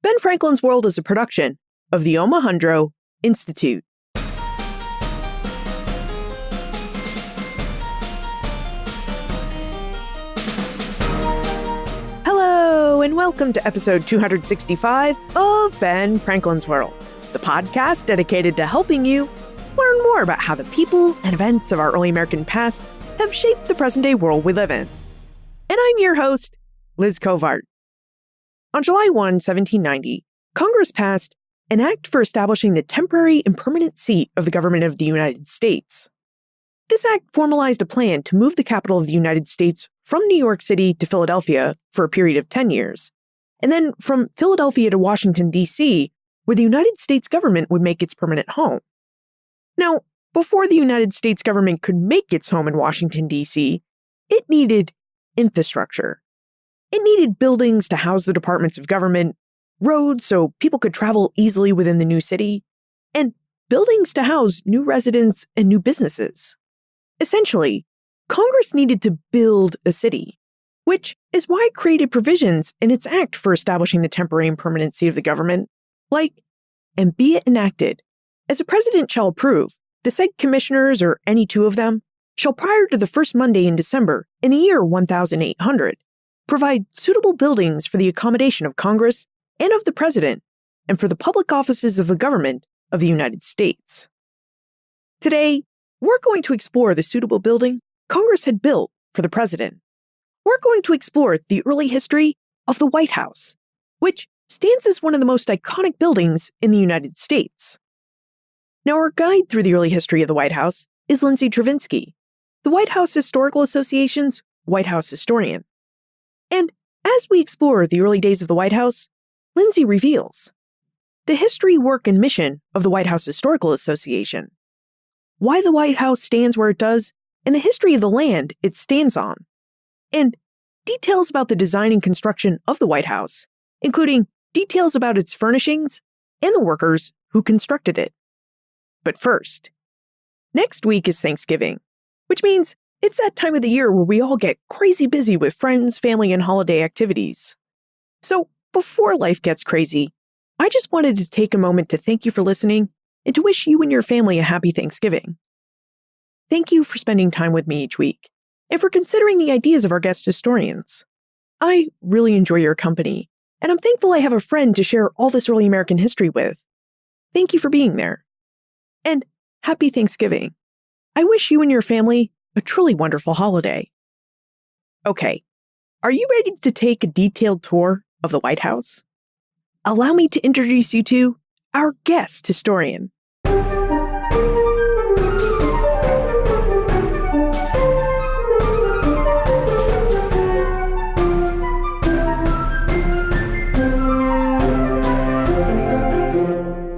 Ben Franklin's World is a production of the Omohundro Institute. Hello, and welcome to episode 265 of Ben Franklin's World, the podcast dedicated to helping you learn more about how the people and events of our early American past have shaped the present-day world we live in. And I'm your host, Liz Covart. On July 1, 1790, Congress passed an act for establishing the temporary and permanent seat of the government of the United States. This act formalized a plan to move the capital of the United States from New York City to Philadelphia for a period of 10 years, and then from Philadelphia to Washington, D.C., where the United States government would make its permanent home. Now, before the United States government could make its home in Washington, D.C., it needed infrastructure. It needed buildings to house the departments of government, roads so people could travel easily within the new city, and buildings to house new residents and new businesses. Essentially, Congress needed to build a city, which is why it created provisions in its act for establishing the temporary and permanent seat of the government, like, and be it enacted, as a president shall approve, the said commissioners or any two of them shall prior to the first Monday in December in the year 1800, provide suitable buildings for the accommodation of Congress and of the President, and for the public offices of the government of the United States. Today, we're going to explore the suitable building Congress had built for the President. We're going to explore the early history of the White House, which stands as one of the most iconic buildings in the United States. Now, our guide through the early history of the White House is Lindsay Chervinsky, the White House Historical Association's White House historian. And as we explore the early days of the White House, Lindsay reveals the history, work, and mission of the White House Historical Association, why the White House stands where it does, and the history of the land it stands on, and details about the design and construction of the White House, including details about its furnishings and the workers who constructed it. But first, next week is Thanksgiving, which means it's that time of the year where we all get crazy busy with friends, family, and holiday activities. So before life gets crazy, I just wanted to take a moment to thank you for listening and to wish you and your family a happy Thanksgiving. Thank you for spending time with me each week and for considering the ideas of our guest historians. I really enjoy your company, and I'm thankful I have a friend to share all this early American history with. Thank you for being there. And happy Thanksgiving. I wish you and your family a truly wonderful holiday. Okay, are you ready to take a detailed tour of the White House? Allow me to introduce you to our guest historian.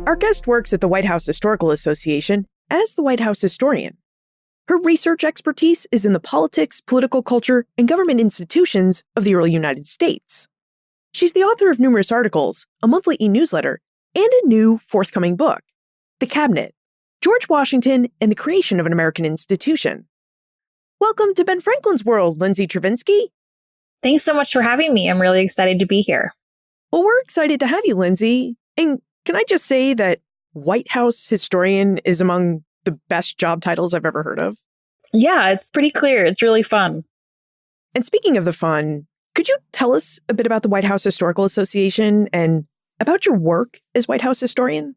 Our guest works at the White House Historical Association as the White House historian. Her research expertise is in the politics, political culture, and government institutions of the early United States. She's the author of numerous articles, a monthly e-newsletter, and a new forthcoming book, The Cabinet, George Washington and the Creation of an American Institution. Welcome to Ben Franklin's World, Lindsay Chervinsky. Thanks so much for having me. I'm really excited to be here. Well, we're excited to have you, Lindsay. And can I just say that White House historian is among the best job titles I've ever heard of? Yeah, it's pretty clear. It's really fun. And speaking of the fun, could you tell us a bit about the White House Historical Association and about your work as White House historian?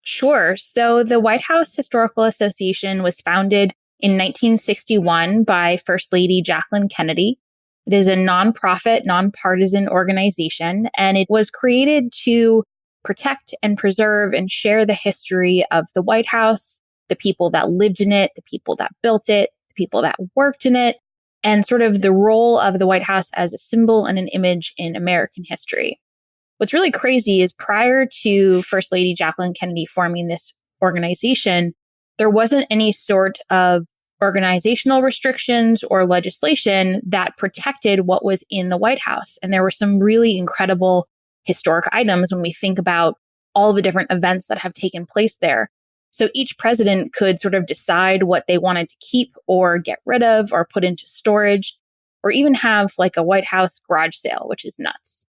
Sure. So the White House Historical Association was founded in 1961 by First Lady Jacqueline Kennedy. It is a nonprofit, nonpartisan organization, and it was created to protect and preserve and share the history of the White House, the people that lived in it, the people that built it, the people that worked in it, and sort of the role of the White House as a symbol and an image in American history. What's really crazy is prior to First Lady Jacqueline Kennedy forming this organization, there wasn't any sort of organizational restrictions or legislation that protected what was in the White House. And there were some really incredible historic items when we think about all the different events that have taken place there. So each president could sort of decide what they wanted to keep or get rid of or put into storage, or even have like a White House garage sale, which is nuts.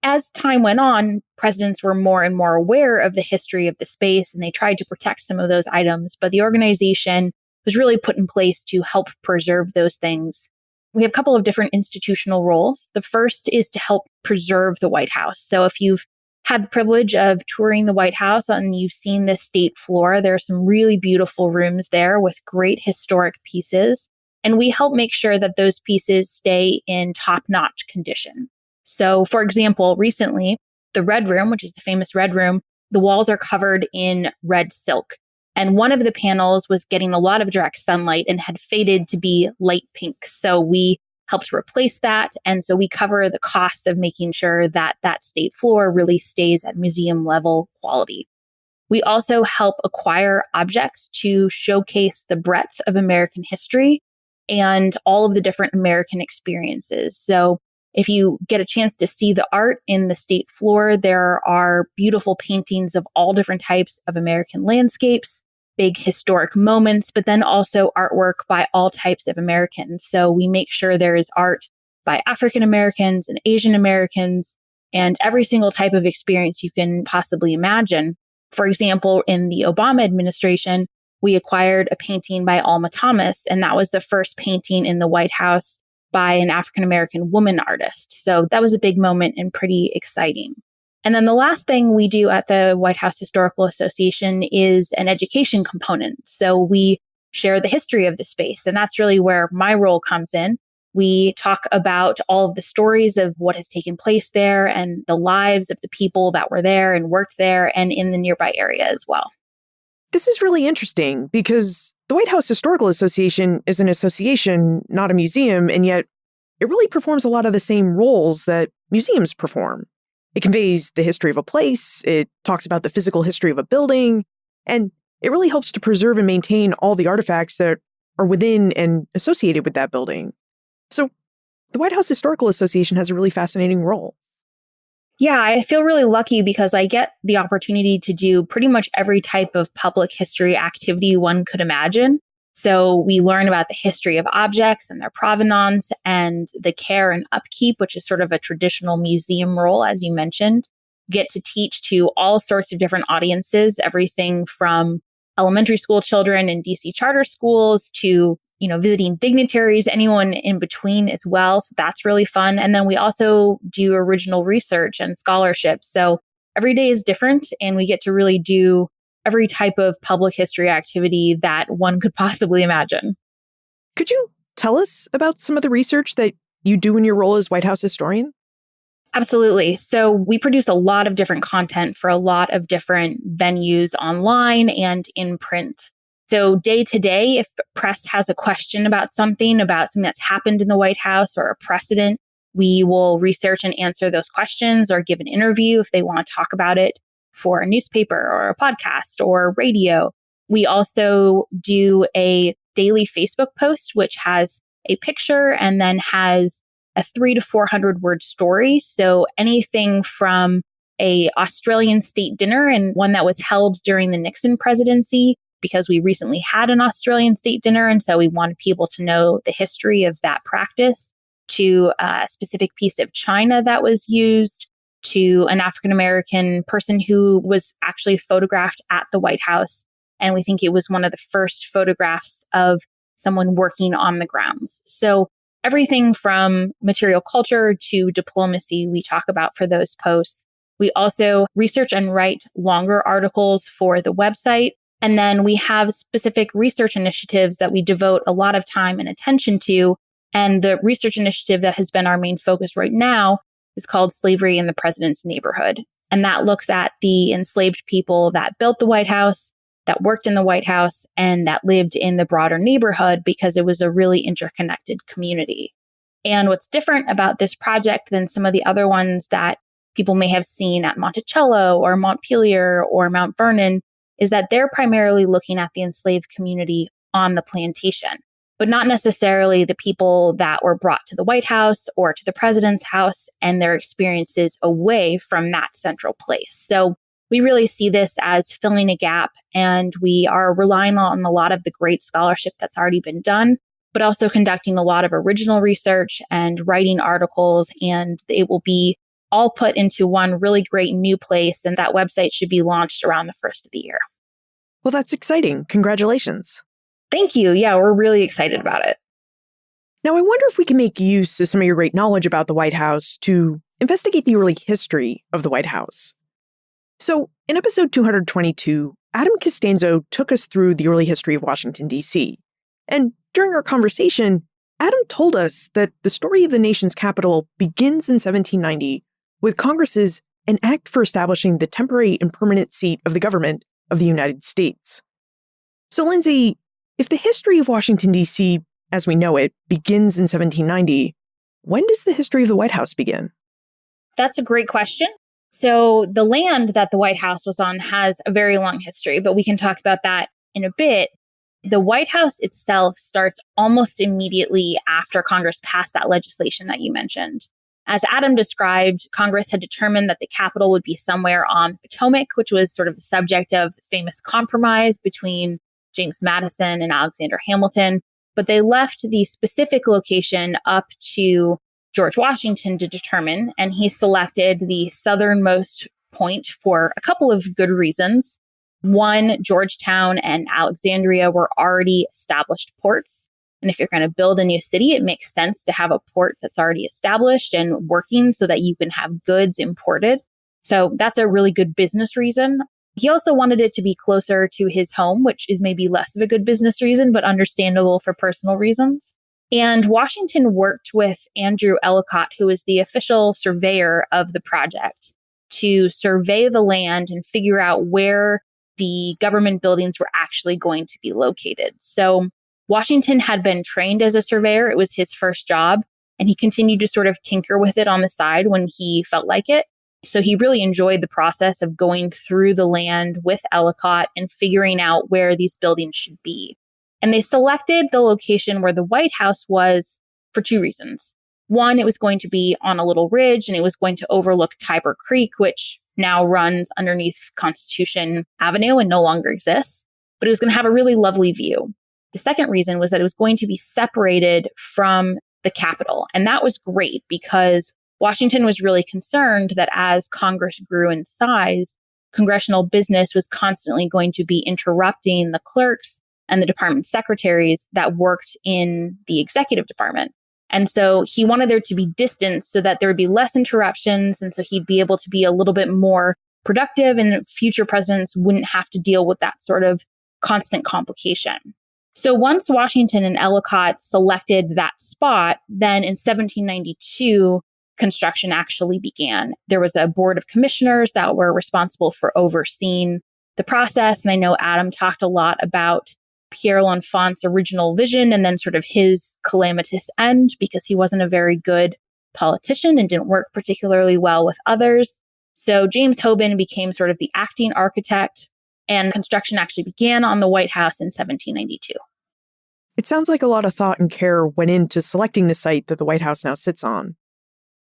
as time went on, presidents were more and more aware of the history of the space, and they tried to protect some of those items. But the organization was really put in place to help preserve those things. We have a couple of different institutional roles. The first is to help preserve the White House. So if you've had the privilege of touring the White House and you've seen the state floor, there are some really beautiful rooms there with great historic pieces. And we help make sure that those pieces stay in top-notch condition. So, for example, recently, the Red Room, which is the famous Red Room, the walls are covered in red silk. And one of the panels was getting a lot of direct sunlight and had faded to be light pink. So we helped replace that. And so we cover the cost of making sure that that state floor really stays at museum level quality. We also help acquire objects to showcase the breadth of American history and all of the different American experiences. So if you get a chance to see the art in the state floor, there are beautiful paintings of all different types of American landscapes, big historic moments, but then also artwork by all types of Americans. So we make sure there is art by African Americans and Asian Americans and every single type of experience you can possibly imagine. For example, in the Obama administration, we acquired a painting by Alma Thomas, and that was the first painting in the White House by an African-American woman artist. So that was a big moment and pretty exciting. And then the last thing we do at the White House Historical Association is an education component. So we share the history of the space, and that's really where my role comes in. We talk about all of the stories of what has taken place there and the lives of the people that were there and worked there and in the nearby area as well. This is really interesting because the White House Historical Association is an association, not a museum, and yet it really performs a lot of the same roles that museums perform. It conveys the history of a place, it talks about the physical history of a building, and it really helps to preserve and maintain all the artifacts that are within and associated with that building. So the White House Historical Association has a really fascinating role. Yeah, I feel really lucky because I get the opportunity to do pretty much every type of public history activity one could imagine. So we learn about the history of objects and their provenance and the care and upkeep, which is sort of a traditional museum role, as you mentioned. Get to teach to all sorts of different audiences, everything from elementary school children in D.C. charter schools to visiting dignitaries, anyone in between as well. So that's really fun. And then we also do original research and scholarship. So every day is different, and we get to really do every type of public history activity that one could possibly imagine. Could you tell us about some of the research that you do in your role as White House historian? Absolutely. So we produce a lot of different content for a lot of different venues online and in print. So day to day, if press has a question about something that's happened in the White House or a precedent, we will research and answer those questions or give an interview if they want to talk about it for a newspaper or a podcast or radio. We also do a daily Facebook post, which has a picture and then has a 300 to 400 word story. So anything from a Australian state dinner, and one that was held during the Nixon presidency, because we recently had an Australian state dinner. And so we wanted people to know the history of that practice, to a specific piece of china that was used, to an African-American person who was actually photographed at the White House. And we think it was one of the first photographs of someone working on the grounds. So everything from material culture to diplomacy we talk about for those posts. We also research and write longer articles for the website. And then we have specific research initiatives that we devote a lot of time and attention to. And the research initiative that has been our main focus right now is called Slavery in the President's Neighborhood. And that looks at the enslaved people that built the White House, that worked in the White House, and that lived in the broader neighborhood because it was a really interconnected community. And what's different about this project than some of the other ones that people may have seen at Monticello or Montpelier or Mount Vernon is that they're primarily looking at the enslaved community on the plantation, but not necessarily the people that were brought to the White House or to the president's house and their experiences away from that central place. So we really see this as filling a gap, and we are relying on a lot of the great scholarship that's already been done, but also conducting a lot of original research and writing articles, and it will be all put into one really great new place. And that website should be launched around the first of the year. Well, that's exciting. Congratulations. Thank you. Yeah, we're really excited about it. Now, I wonder if we can make use of some of your great knowledge about the White House to investigate the early history of the White House. So, in episode 222, Adam Costanzo took us through the early history of Washington, D.C. And during our conversation, Adam told us that the story of the nation's capital begins in 1790 with Congress's an act for establishing the temporary and permanent seat of the government of the United States. So, Lindsay, if the history of Washington, D.C., as we know it, begins in 1790, when does the history of the White House begin? That's a great question. So the land that the White House was on has a very long history, but we can talk about that in a bit. The White House itself starts almost immediately after Congress passed that legislation that you mentioned. As Adam described, Congress had determined that the capital would be somewhere on the Potomac, which was sort of the subject of the famous compromise between James Madison and Alexander Hamilton. But they left the specific location up to George Washington to determine, and he selected the southernmost point for a couple of good reasons. One, Georgetown and Alexandria were already established ports. And if you're going to build a new city, it makes sense to have a port that's already established and working so that you can have goods imported. So that's a really good business reason. He also wanted it to be closer to his home, which is maybe less of a good business reason, but understandable for personal reasons. And Washington worked with Andrew Ellicott, who was the official surveyor of the project, to survey the land and figure out where the government buildings were actually going to be located. So Washington had been trained as a surveyor. It was his first job, and he continued to sort of tinker with it on the side when he felt like it. So he really enjoyed the process of going through the land with Ellicott and figuring out where these buildings should be. And they selected the location where the White House was for two reasons. One, it was going to be on a little ridge and it was going to overlook Tiber Creek, which now runs underneath Constitution Avenue and no longer exists. But it was going to have a really lovely view. The second reason was that it was going to be separated from the Capitol. And that was great because Washington was really concerned that as Congress grew in size, congressional business was constantly going to be interrupting the clerks and the department secretaries that worked in the executive department. And so he wanted there to be distance so that there would be less interruptions. And so he'd be able to be a little bit more productive and future presidents wouldn't have to deal with that sort of constant complication. So once Washington and Ellicott selected that spot, then in 1792, construction actually began. There was a board of commissioners that were responsible for overseeing the process. And I know Adam talked a lot about Pierre L'Enfant's original vision and then sort of his calamitous end because he wasn't a very good politician and didn't work particularly well with others. So James Hoban became sort of the acting architect, and construction actually began on the White House in 1792. It sounds like a lot of thought and care went into selecting the site that the White House now sits on.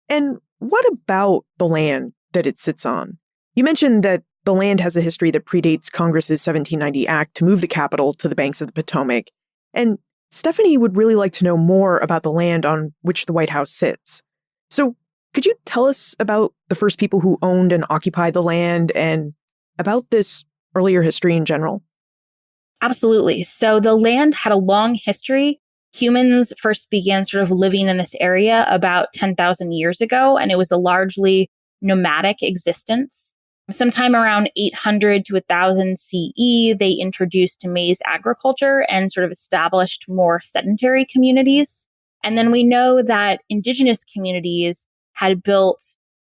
And what about the land that it sits on? You mentioned that the land has a history that predates Congress's 1790 Act to move the capital to the banks of the Potomac. And Stephanie would really like to know more about the land on which the White House sits. So could you tell us about the first people who owned and occupied the land and about this earlier history in general? Absolutely. So the land had a long history. Humans first began sort of living in this area about 10,000 years ago, and it was a largely nomadic existence. Sometime around 800 to 1000 CE, they introduced maize agriculture and sort of established more sedentary communities. And then we know that indigenous communities had built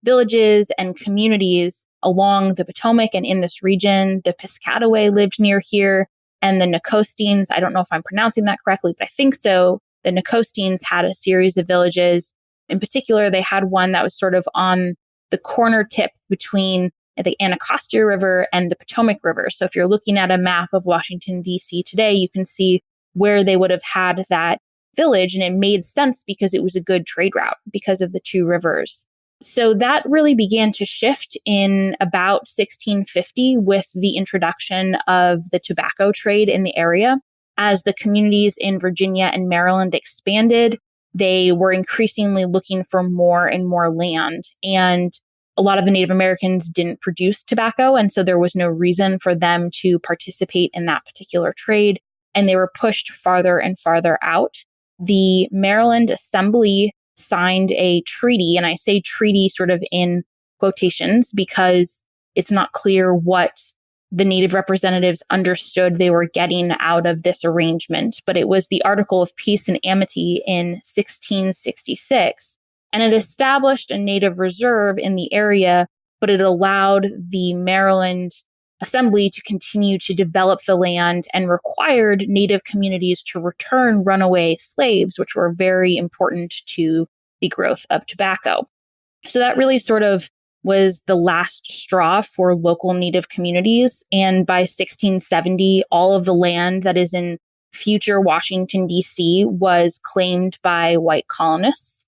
villages and communities along the Potomac and in this region. The Piscataway lived near here, and the Nacostines, I don't know if I'm pronouncing that correctly, but I think so. The Nacostines had a series of villages. In particular, they had one that was sort of on the corner tip between the Anacostia River and the Potomac River. So if you're looking at a map of Washington, D.C. today, you can see where they would have had that village. And it made sense because it was a good trade route because of the two rivers. So that really began to shift in about 1650 with the introduction of the tobacco trade in the area. As the communities in Virginia and Maryland expanded, they were increasingly looking for more and more land. And a lot of the Native Americans didn't produce tobacco, and so there was no reason for them to participate in that particular trade, and they were pushed farther and farther out. The Maryland Assembly signed a treaty, and I say treaty sort of in quotations because it's not clear what the Native representatives understood they were getting out of this arrangement, but it was the Article of Peace and Amity in 1666, and it established a Native reserve in the area, but it allowed the Maryland Assembly to continue to develop the land and required Native communities to return runaway slaves, which were very important to the growth of tobacco. So that really sort of was the last straw for local Native communities. And by 1670, all of the land that is in future Washington, D.C. was claimed by white colonists.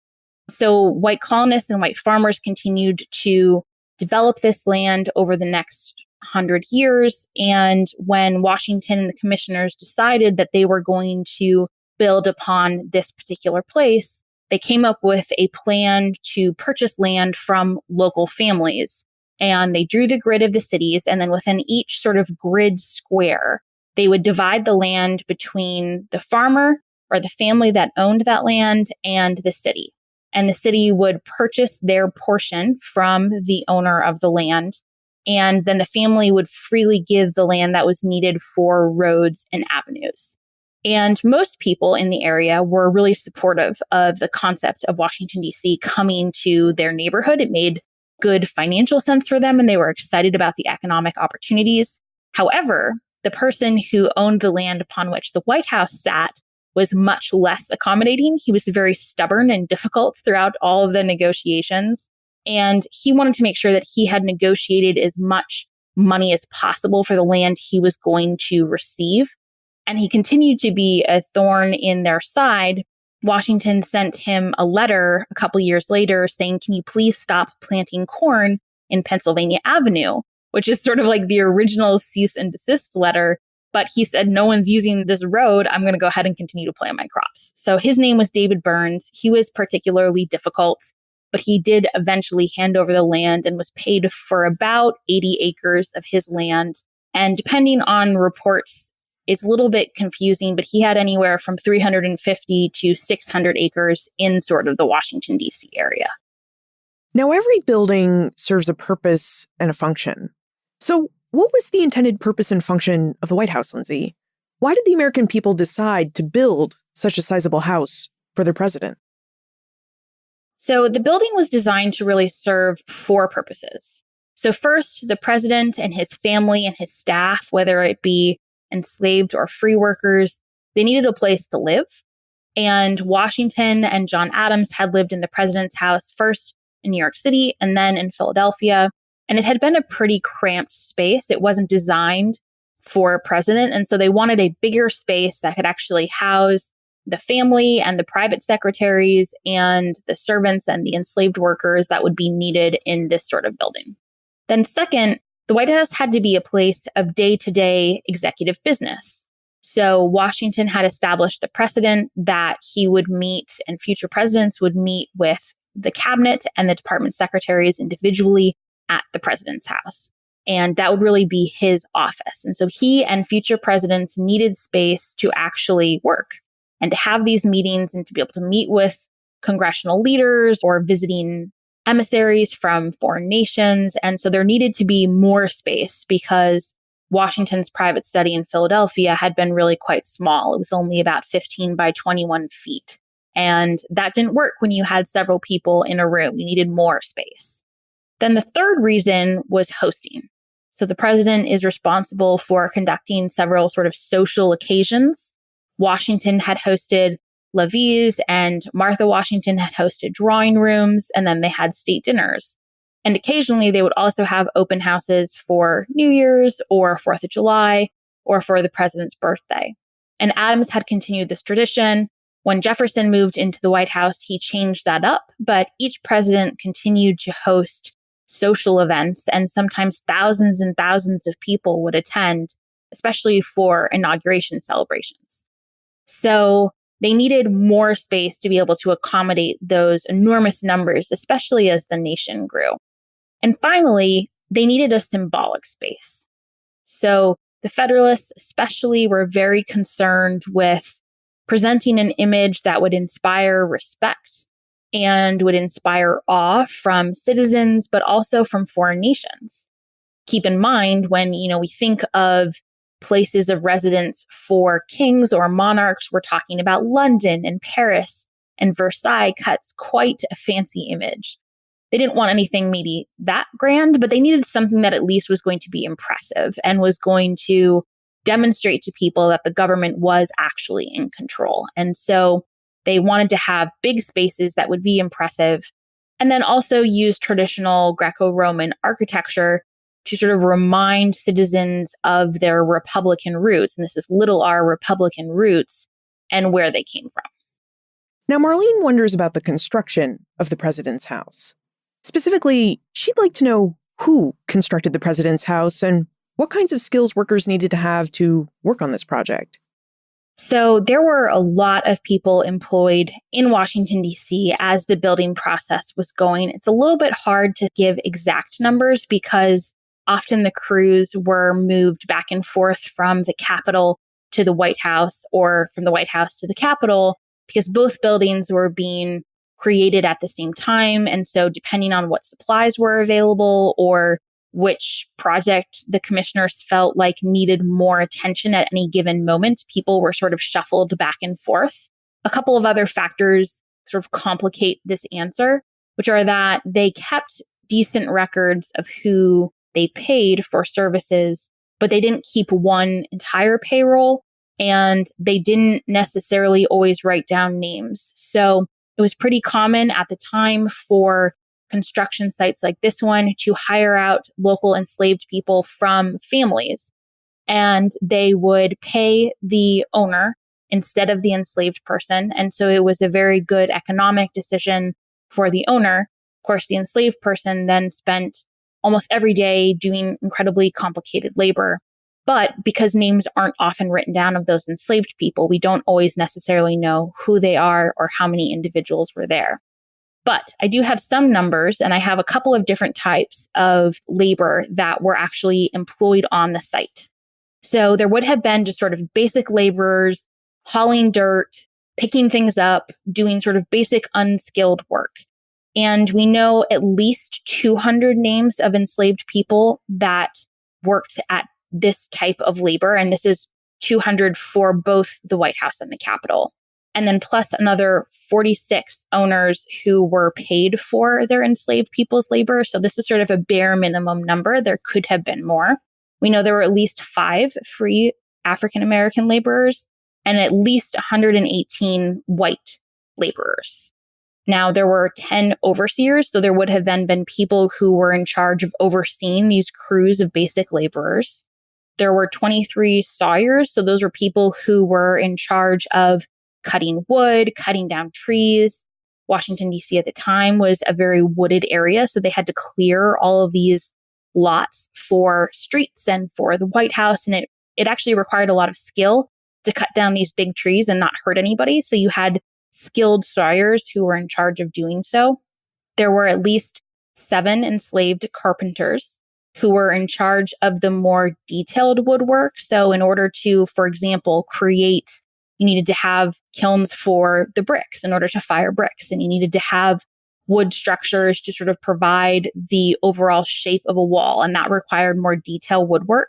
So white colonists and white farmers continued to develop this land over the next 100 years. And when Washington and the commissioners decided that they were going to build upon this particular place, they came up with a plan to purchase land from local families. And they drew the grid of the cities. And then within each sort of grid square, they would divide the land between the farmer or the family that owned that land and the city. And the city would purchase their portion from the owner of the land. And then the family would freely give the land that was needed for roads and avenues. And most people in the area were really supportive of the concept of Washington, D.C. coming to their neighborhood. It made good financial sense for them, and they were excited about the economic opportunities. However, the person who owned the land upon which the White House sat was much less accommodating. He was very stubborn and difficult throughout all of the negotiations. And he wanted to make sure that he had negotiated as much money as possible for the land he was going to receive. And he continued to be a thorn in their side. Washington sent him a letter a couple years later saying, "Can you please stop planting corn in Pennsylvania Avenue?" Which is sort of like the original cease and desist letter. But he said, "No one's using this road. I'm going to go ahead and continue to plant my crops." So his name was David Burns. He was particularly difficult, but he did eventually hand over the land and was paid for about 80 acres of his land. And depending on reports, it's a little bit confusing, but he had anywhere from 350 to 600 acres in sort of the Washington, D.C. area. Now, every building serves a purpose and a function. So what was the intended purpose and function of the White House, Lindsay? Why did the American people decide to build such a sizable house for their president? So the building was designed to really serve four purposes. So first, the president and his family and his staff, whether it be enslaved or free workers, they needed a place to live. And Washington and John Adams had lived in the president's house first in New York City and then in Philadelphia. And it had been a pretty cramped space. It wasn't designed for a president. And so they wanted a bigger space that could actually house the family and the private secretaries and the servants and the enslaved workers that would be needed in this sort of building. Then second, the White House had to be a place of day-to-day executive business. So Washington had established the precedent that he would meet and future presidents would meet with the cabinet and the department secretaries individually at the president's house. And that would really be his office. And so he and future presidents needed space to actually work and to have these meetings and to be able to meet with congressional leaders or visiting emissaries from foreign nations. And so there needed to be more space because Washington's private study in Philadelphia had been really quite small. It was only about 15 by 21 feet. And that didn't work when you had several people in a room. You needed more space. Then the third reason was hosting. So the president is responsible for conducting several sort of social occasions. Washington had hosted levees and Martha Washington had hosted drawing rooms, and then they had state dinners. And occasionally they would also have open houses for New Year's or 4th of July or for the president's birthday. And Adams had continued this tradition. When Jefferson moved into the White House, he changed that up, but each president continued to host social events, and sometimes thousands and thousands of people would attend, especially for inauguration celebrations. So they needed more space to be able to accommodate those enormous numbers, especially as the nation grew. And finally, they needed a symbolic space. So the Federalists especially were very concerned with presenting an image that would inspire respect and would inspire awe from citizens, but also from foreign nations. Keep in mind when, we think of places of residence for kings or monarchs, we're talking about London and Paris, and Versailles cuts quite a fancy image. They didn't want anything maybe that grand, but they needed something that at least was going to be impressive and was going to demonstrate to people that the government was actually in control. And so they wanted to have big spaces that would be impressive, and then also use traditional Greco-Roman architecture to sort of remind citizens of their Republican roots. And this is little r Republican roots and where they came from. Now, Marlene wonders about the construction of the president's house. Specifically, she'd like to know who constructed the president's house and what kinds of skills workers needed to have to work on this project. So there were a lot of people employed in Washington, D.C. as the building process was going. It's a little bit hard to give exact numbers because often the crews were moved back and forth from the Capitol to the White House or from the White House to the Capitol because both buildings were being created at the same time. And so depending on what supplies were available or which project the commissioners felt like needed more attention at any given moment, people were sort of shuffled back and forth. A couple of other factors sort of complicate this answer, which are that they kept decent records of who they paid for services, but they didn't keep one entire payroll, and they didn't necessarily always write down names. So it was pretty common at the time for construction sites like this one to hire out local enslaved people from families, and they would pay the owner instead of the enslaved person. And so it was a very good economic decision for the owner. Of course, the enslaved person then spent almost every day doing incredibly complicated labor. But because names aren't often written down of those enslaved people, we don't always necessarily know who they are or how many individuals were there. But I do have some numbers, and I have a couple of different types of labor that were actually employed on the site. So there would have been just sort of basic laborers, hauling dirt, picking things up, doing sort of basic unskilled work. And we know at least 200 names of enslaved people that worked at this type of labor. And this is 200 for both the White House and the Capitol. And then plus another 46 owners who were paid for their enslaved people's labor. So this is sort of a bare minimum number. There could have been more. We know there were at least 5 free African-American laborers and at least 118 white laborers. Now, there were 10 overseers, so there would have then been people who were in charge of overseeing these crews of basic laborers. There were 23 sawyers, so those were people who were in charge of cutting wood, cutting down trees. Washington, D.C. at the time was a very wooded area, so they had to clear all of these lots for streets and for the White House, and it actually required a lot of skill to cut down these big trees and not hurt anybody. So you had skilled sawyers who were in charge of doing so. There were at least 7 enslaved carpenters who were in charge of the more detailed woodwork. So in order to, for example, create, you needed to have kilns for the bricks in order to fire bricks, and you needed to have wood structures to sort of provide the overall shape of a wall, and that required more detailed woodwork.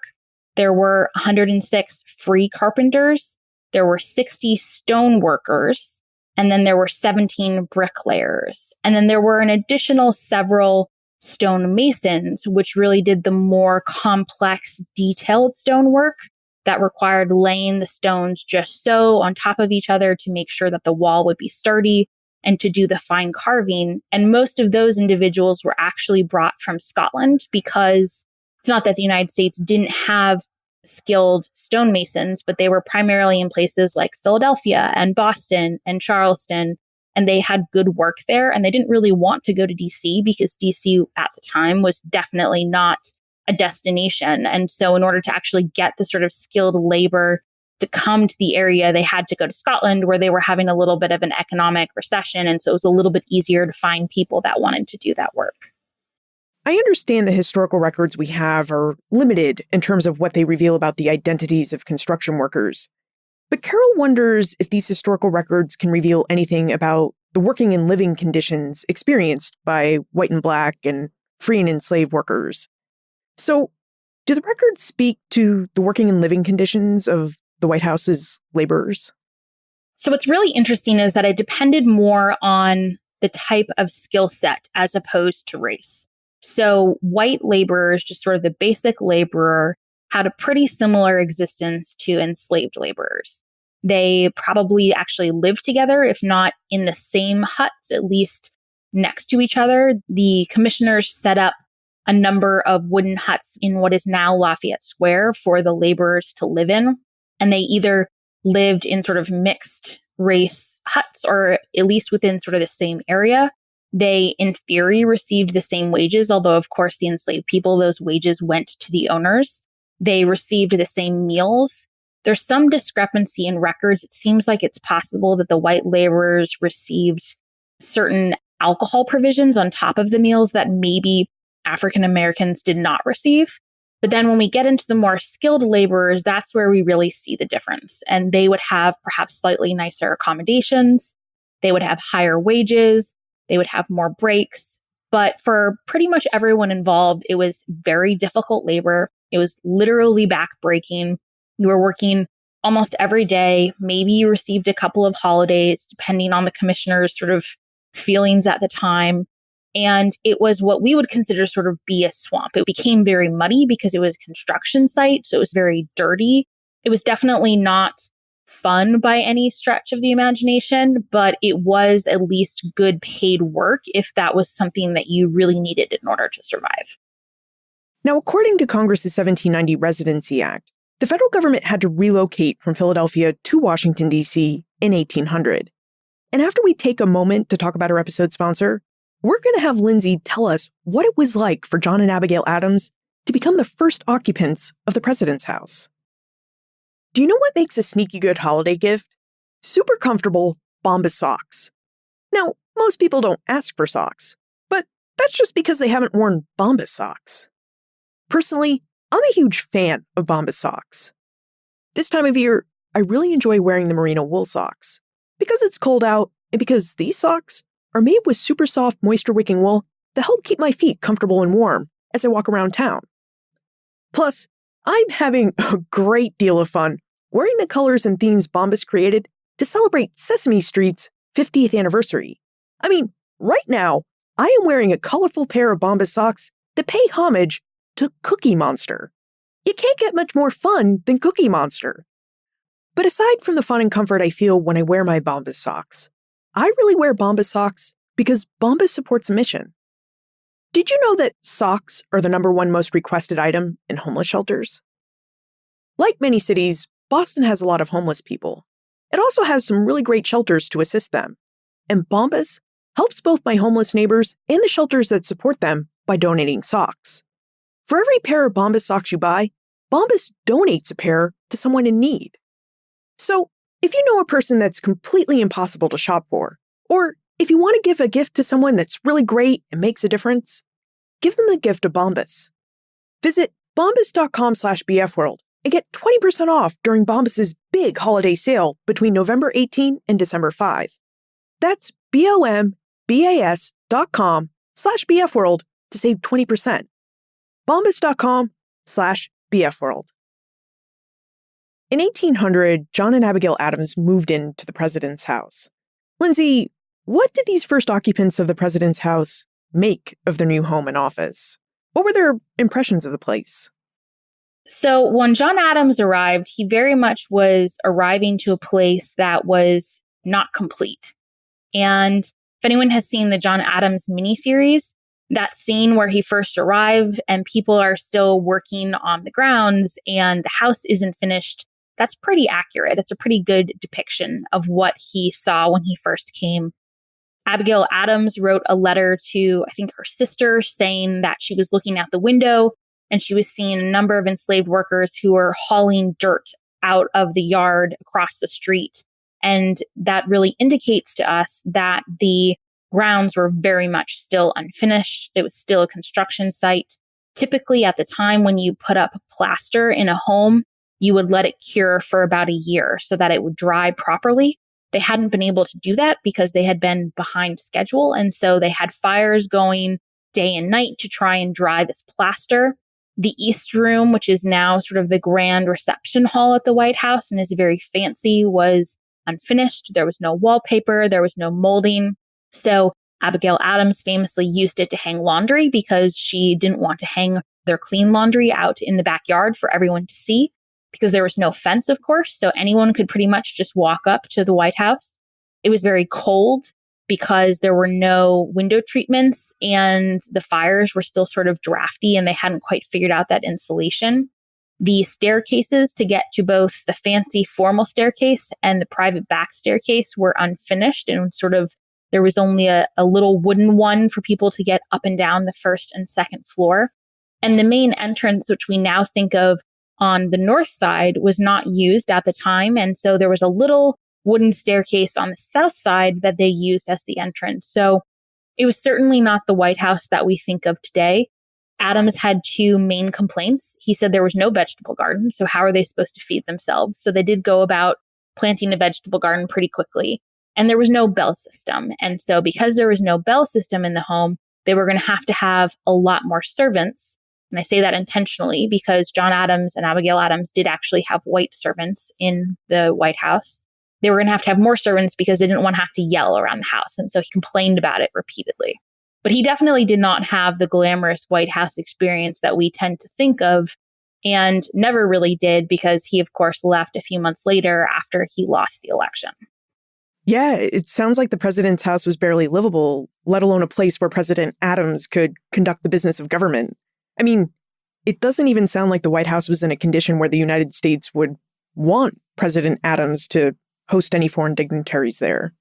There were 106 free carpenters, there were 60 stone workers, and then there were 17 bricklayers. And then there were an additional several stone masons, which really did the more complex, detailed stonework that required laying the stones just so on top of each other to make sure that the wall would be sturdy and to do the fine carving. And most of those individuals were actually brought from Scotland, because it's not that the United States didn't have skilled stonemasons, but they were primarily in places like Philadelphia and Boston and Charleston, and they had good work there. And they didn't really want to go to DC because DC at the time was definitely not a destination. And so in order to actually get the sort of skilled labor to come to the area, they had to go to Scotland, where they were having a little bit of an economic recession. And so it was a little bit easier to find people that wanted to do that work. I understand the historical records we have are limited in terms of what they reveal about the identities of construction workers. But Carol wonders if these historical records can reveal anything about the working and living conditions experienced by white and black and free and enslaved workers. So, do the records speak to the working and living conditions of the White House's laborers? So what's really interesting is that it depended more on the type of skill set as opposed to race. So white laborers, just sort of the basic laborer, had a pretty similar existence to enslaved laborers. They probably actually lived together, if not in the same huts, at least next to each other. The commissioners set up a number of wooden huts in what is now Lafayette Square for the laborers to live in. And they either lived in sort of mixed race huts or at least within sort of the same area. They, in theory, received the same wages, although, of course, the enslaved people, those wages went to the owners. They received the same meals. There's some discrepancy in records. It seems like it's possible that the white laborers received certain alcohol provisions on top of the meals that maybe African Americans did not receive. But then when we get into the more skilled laborers, that's where we really see the difference. And they would have perhaps slightly nicer accommodations. They would have higher wages. They would have more breaks. But for pretty much everyone involved, it was very difficult labor. It was literally backbreaking. You were working almost every day. Maybe you received a couple of holidays, depending on the commissioner's sort of feelings at the time. And it was what we would consider sort of be a swamp. It became very muddy because it was a construction site. So it was very dirty. It was definitely not fun by any stretch of the imagination, but it was at least good paid work if that was something that you really needed in order to survive. Now, according to Congress's 1790 Residency Act, the federal government had to relocate from Philadelphia to Washington, D.C. in 1800. And after we take a moment to talk about our episode sponsor, we're going to have Lindsay tell us what it was like for John and Abigail Adams to become the first occupants of the president's house. Do you know what makes a sneaky good holiday gift? Super comfortable Bombas socks. Now, most people don't ask for socks, but that's just because they haven't worn Bombas socks. Personally, I'm a huge fan of Bombas socks. This time of year, I really enjoy wearing the merino wool socks because it's cold out and because these socks are made with super soft moisture-wicking wool that help keep my feet comfortable and warm as I walk around town. Plus, I'm having a great deal of fun wearing the colors and themes Bombas created to celebrate Sesame Street's 50th anniversary. I mean, right now, I am wearing a colorful pair of Bombas socks that pay homage to Cookie Monster. You can't get much more fun than Cookie Monster. But aside from the fun and comfort I feel when I wear my Bombas socks, I really wear Bombas socks because Bombas supports a mission. Did you know that socks are the #1 most requested item in homeless shelters? Like many cities, Boston has a lot of homeless people. It also has some really great shelters to assist them. And Bombas helps both my homeless neighbors and the shelters that support them by donating socks. For every pair of Bombas socks you buy, Bombas donates a pair to someone in need. So, if you know a person that's completely impossible to shop for, or if you want to give a gift to someone that's really great and makes a difference, give them the gift of Bombas. Visit bombas.com/bfworld and get 20% off during Bombas' big holiday sale between November 18 and December 5. That's bombas.com/bfworld to save 20%. bombas.com/bfworld. In 1800, John and Abigail Adams moved into the president's house. Lindsay, what did these first occupants of the president's house make of their new home and office? What were their impressions of the place? So when John Adams arrived, he very much was arriving to a place that was not complete. And if anyone has seen the John Adams miniseries, that scene where he first arrived and people are still working on the grounds and the house isn't finished, that's pretty accurate. It's a pretty good depiction of what he saw when he first came. Abigail Adams wrote a letter to, I think, her sister saying that she was looking out the window and she was seeing a number of enslaved workers who were hauling dirt out of the yard across the street. And that really indicates to us that the grounds were very much still unfinished. It was still a construction site. Typically, at the time when you put up plaster in a home, you would let it cure for about a year so that it would dry properly. They hadn't been able to do that because they had been behind schedule. And so they had fires going day and night to try and dry this plaster. The East Room, which is now sort of the grand reception hall at the White House and is very fancy, was unfinished. There was no wallpaper. There was no molding. So Abigail Adams famously used it to hang laundry because she didn't want to hang their clean laundry out in the backyard for everyone to see, because there was no fence, of course. So anyone could pretty much just walk up to the White House. It was very cold because there were no window treatments and the fires were still sort of drafty and they hadn't quite figured out that insulation. The staircases to get to both the fancy formal staircase and the private back staircase were unfinished, and sort of there was only a little wooden one for people to get up and down the first and second floor. And the main entrance, which we now think of on the north side, was not used at the time. And so there was a little wooden staircase on the south side that they used as the entrance. So it was certainly not the White House that we think of today. Adams had two main complaints. He said there was no vegetable garden, so how are they supposed to feed themselves? So they did go about planting a vegetable garden pretty quickly. And there was no bell system. And so because there was no bell system in the home, they were going to have a lot more servants. And I say that intentionally because John Adams and Abigail Adams did actually have white servants in the White House. They were going to have more servants because they didn't want to have to yell around the house. And so he complained about it repeatedly. But he definitely did not have the glamorous White House experience that we tend to think of, and never really did because he, of course, left a few months later after he lost the election. Yeah, it sounds like the president's house was barely livable, let alone a place where President Adams could conduct the business of government. I mean, it doesn't even sound like the White House was in a condition where the United States would want President Adams to host any foreign dignitaries there.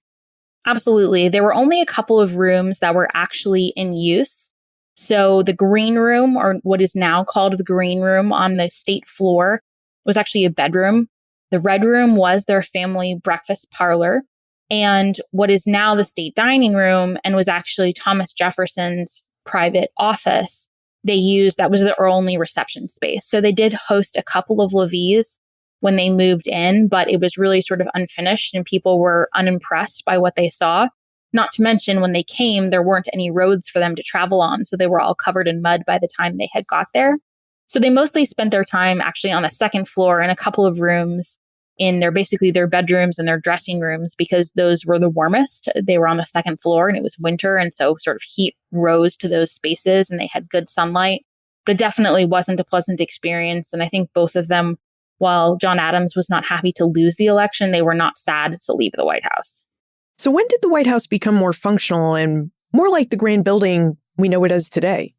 Absolutely. There were only a couple of rooms that were actually in use. So the green room, or what is now called the green room on the state floor, was actually a bedroom. The red room was their family breakfast parlor. And what is now the state dining room and was actually Thomas Jefferson's private office, that was their only reception space. So they did host a couple of levees when they moved in, but it was really sort of unfinished and people were unimpressed by what they saw. Not to mention when they came, there weren't any roads for them to travel on. So they were all covered in mud by the time they had got there. So they mostly spent their time actually on the second floor in a couple of rooms in their bedrooms and their dressing rooms, because those were the warmest. They were on the second floor and it was winter. And so sort of heat rose to those spaces and they had good sunlight. But it definitely wasn't a pleasant experience. And I think both of them, while John Adams was not happy to lose the election, they were not sad to leave the White House. So when did the White House become more functional and more like the grand building we know it as today?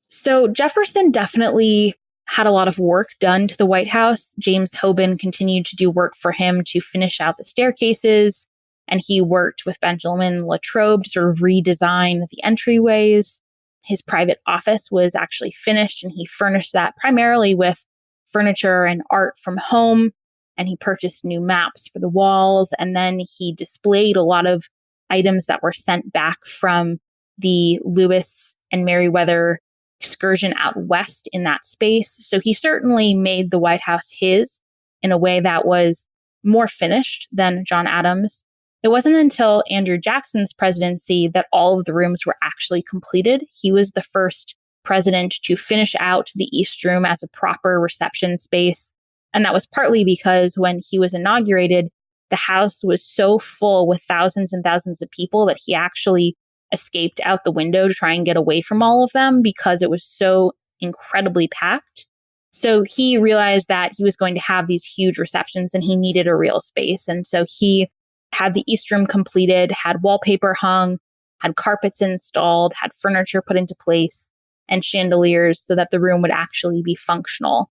So Jefferson definitely had a lot of work done to the White House. James Hoban continued to do work for him to finish out the staircases, and he worked with Benjamin Latrobe to sort of redesign the entryways. His private office was actually finished, and he furnished that primarily with furniture and art from home, and he purchased new maps for the walls, and then he displayed a lot of items that were sent back from the Lewis and Meriwether excursion out west in that space. So he certainly made the White House his in a way that was more finished than John Adams. It wasn't until Andrew Jackson's presidency that all of the rooms were actually completed. He was the first president to finish out the East Room as a proper reception space. And that was partly because when he was inaugurated, the house was so full with thousands and thousands of people that he actually escaped out the window to try and get away from all of them because it was so incredibly packed. So he realized that he was going to have these huge receptions and he needed a real space. And so he had the East Room completed, had wallpaper hung, had carpets installed, had furniture put into place, and chandeliers so that the room would actually be functional.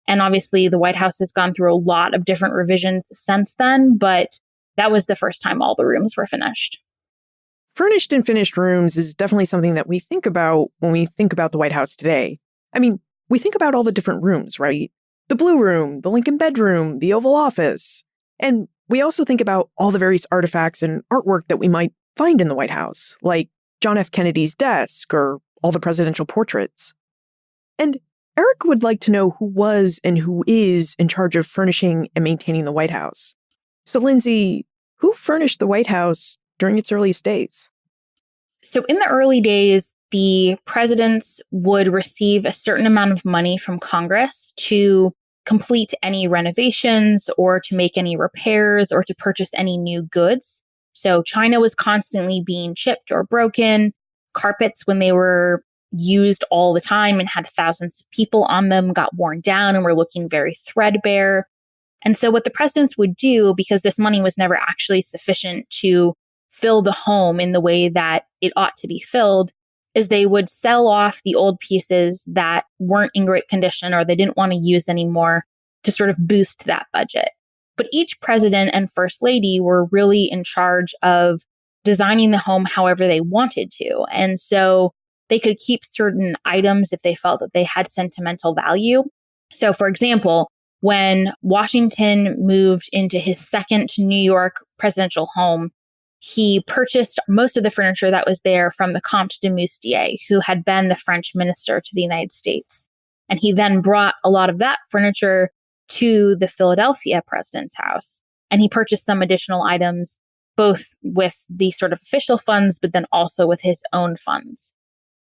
And obviously the White House has gone through a lot of different revisions since then, but that was the first time all the rooms were finished. Furnished and finished rooms is definitely something that we think about when we think about the White House today. I mean, we think about all the different rooms, right? The Blue Room, the Lincoln Bedroom, the Oval Office. And we also think about all the various artifacts and artwork that we might find in the White House, like John F. Kennedy's desk or all the presidential portraits. And Eric would like to know who was and who is in charge of furnishing and maintaining the White House. So, Lindsay, who furnished the White House during its earliest days? So in the early days, the presidents would receive a certain amount of money from Congress to complete any renovations or to make any repairs or to purchase any new goods. So china was constantly being chipped or broken. Carpets, when they were used all the time and had thousands of people on them, got worn down and were looking very threadbare. And so what the presidents would do, because this money was never actually sufficient to fill the home in the way that it ought to be filled, is they would sell off the old pieces that weren't in great condition or they didn't want to use anymore to sort of boost that budget. But each president and first lady were really in charge of designing the home however they wanted to. And so they could keep certain items if they felt that they had sentimental value. So for example, when Washington moved into his second New York presidential home, he purchased most of the furniture that was there from the Comte de Moustier, who had been the French minister to the United States. And he then brought a lot of that furniture to the Philadelphia president's house. And he purchased some additional items, both with the sort of official funds, but then also with his own funds.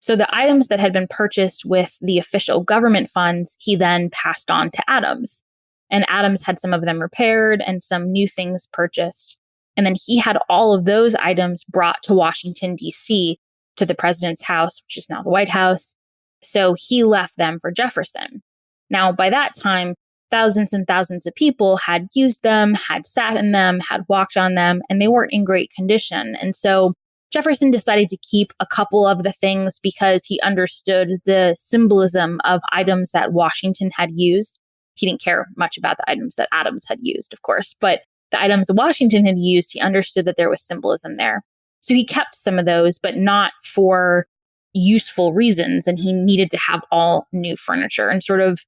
So the items that had been purchased with the official government funds, he then passed on to Adams. And Adams had some of them repaired and some new things purchased. And then he had all of those items brought to Washington, D.C., to the president's house, which is now the White House. So he left them for Jefferson. Now, by that time, thousands and thousands of people had used them, had sat in them, had walked on them, and they weren't in great condition. And so Jefferson decided to keep a couple of the things because he understood the symbolism of items that Washington had used. He didn't care much about the items that Adams had used, of course, but the items that Washington had used, he understood that there was symbolism there. So he kept some of those, but not for useful reasons. And he needed to have all new furniture. And sort of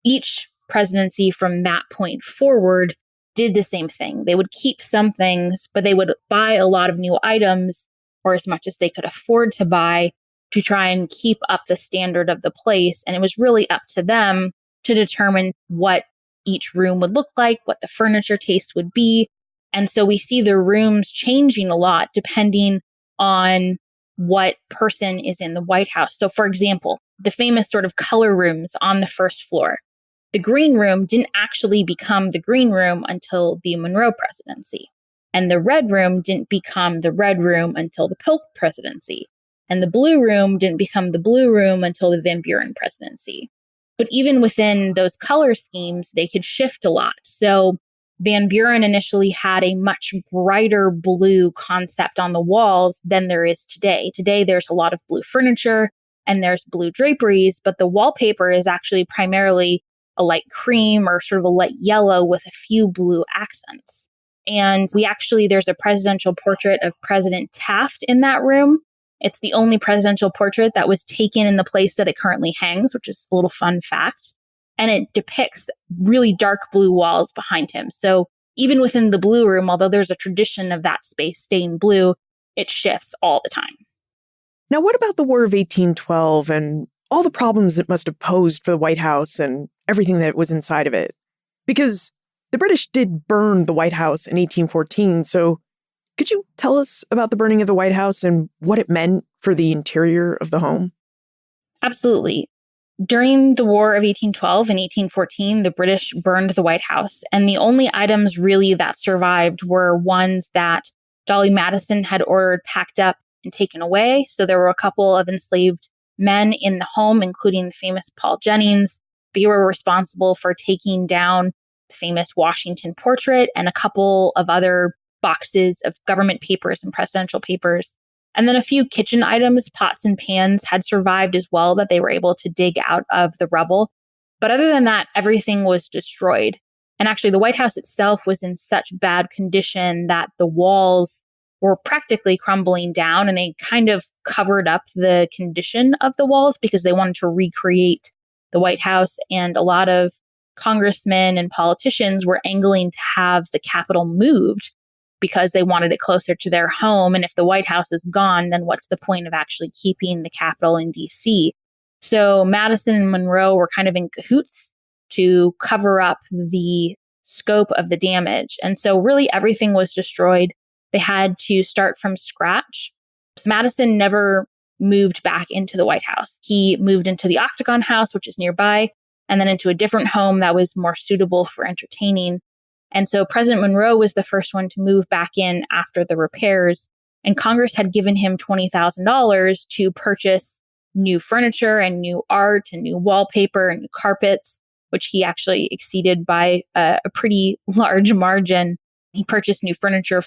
each presidency from that point forward did the same thing. They would keep some things, but they would buy a lot of new items, or as much as they could afford to buy, to try and keep up the standard of the place. And it was really up to them to determine what each room would look like, what the furniture taste would be. And so we see the rooms changing a lot depending on what person is in the White House. So for example, the famous sort of color rooms on the first floor. The green room didn't actually become the green room until the Monroe presidency. And the red room didn't become the red room until the Polk presidency. And the blue room didn't become the blue room until the Van Buren presidency. But even within those color schemes, they could shift a lot. So Van Buren initially had a much brighter blue concept on the walls than there is today. Today, there's a lot of blue furniture and there's blue draperies, but the wallpaper is actually primarily a light cream or sort of a light yellow with a few blue accents. And there's a presidential portrait of President Taft in that room. It's the only presidential portrait that was taken in the place that it currently hangs, which is a little fun fact. And it depicts really dark blue walls behind him. So even within the blue room, although there's a tradition of that space staying blue, it shifts all the time. Now, what about the War of 1812 and all the problems it must have posed for the White House and everything that was inside of it? Because the British did burn the White House in 1814, so could you tell us about the burning of the White House and what it meant for the interior of the home? Absolutely. During the War of 1812 and 1814, the British burned the White House, and the only items really that survived were ones that Dolly Madison had ordered packed up and taken away. So there were a couple of enslaved men in the home, including the famous Paul Jennings. They were responsible for taking down the famous Washington portrait and a couple of other boxes of government papers and presidential papers. And then a few kitchen items, pots and pans, had survived as well that they were able to dig out of the rubble. But other than that, everything was destroyed. And actually, the White House itself was in such bad condition that the walls were practically crumbling down, and they kind of covered up the condition of the walls because they wanted to recreate the White House. And a lot of congressmen and politicians were angling to have the Capitol moved because they wanted it closer to their home. And if the White House is gone, then what's the point of actually keeping the Capitol in D.C.? So Madison and Monroe were kind of in cahoots to cover up the scope of the damage. And so really everything was destroyed. They had to start from scratch. So Madison never moved back into the White House. He moved into the Octagon House, which is nearby, and then into a different home that was more suitable for entertaining. And so President Monroe was the first one to move back in after the repairs. And Congress had given him $20,000 to purchase new furniture and new art and new wallpaper and new carpets, which he actually exceeded by a pretty large margin. He purchased new furniture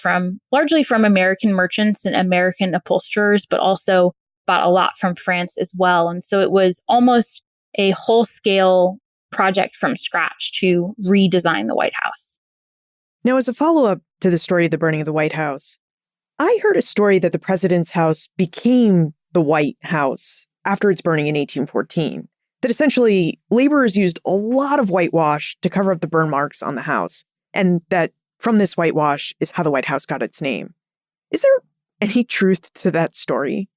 largely from American merchants and American upholsterers, but also bought a lot from France as well. And so it was almost a whole-scale project from scratch to redesign the White House. Now, as a follow-up to the story of the burning of the White House, I heard a story that the president's house became the White House after its burning in 1814, that essentially laborers used a lot of whitewash to cover up the burn marks on the house, and that from this whitewash is how the White House got its name. Is there any truth to that story?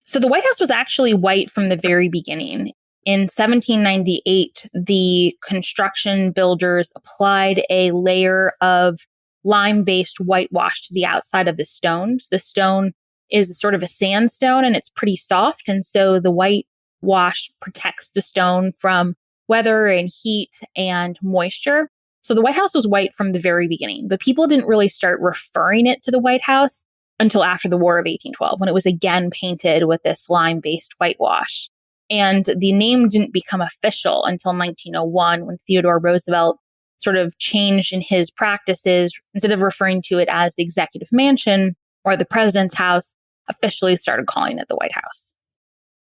So the White House was actually white from the very beginning. In 1798, the construction builders applied a layer of lime-based whitewash to the outside of the stones. The stone is sort of a sandstone and it's pretty soft. And so the whitewash protects the stone from weather and heat and moisture. So the White House was white from the very beginning, but people didn't really start referring it to the White House until after the War of 1812, when it was again painted with this lime-based whitewash. And the name didn't become official until 1901, when Theodore Roosevelt sort of changed in his practices. Instead of referring to it as the Executive Mansion or the President's House, officially started calling it the White House.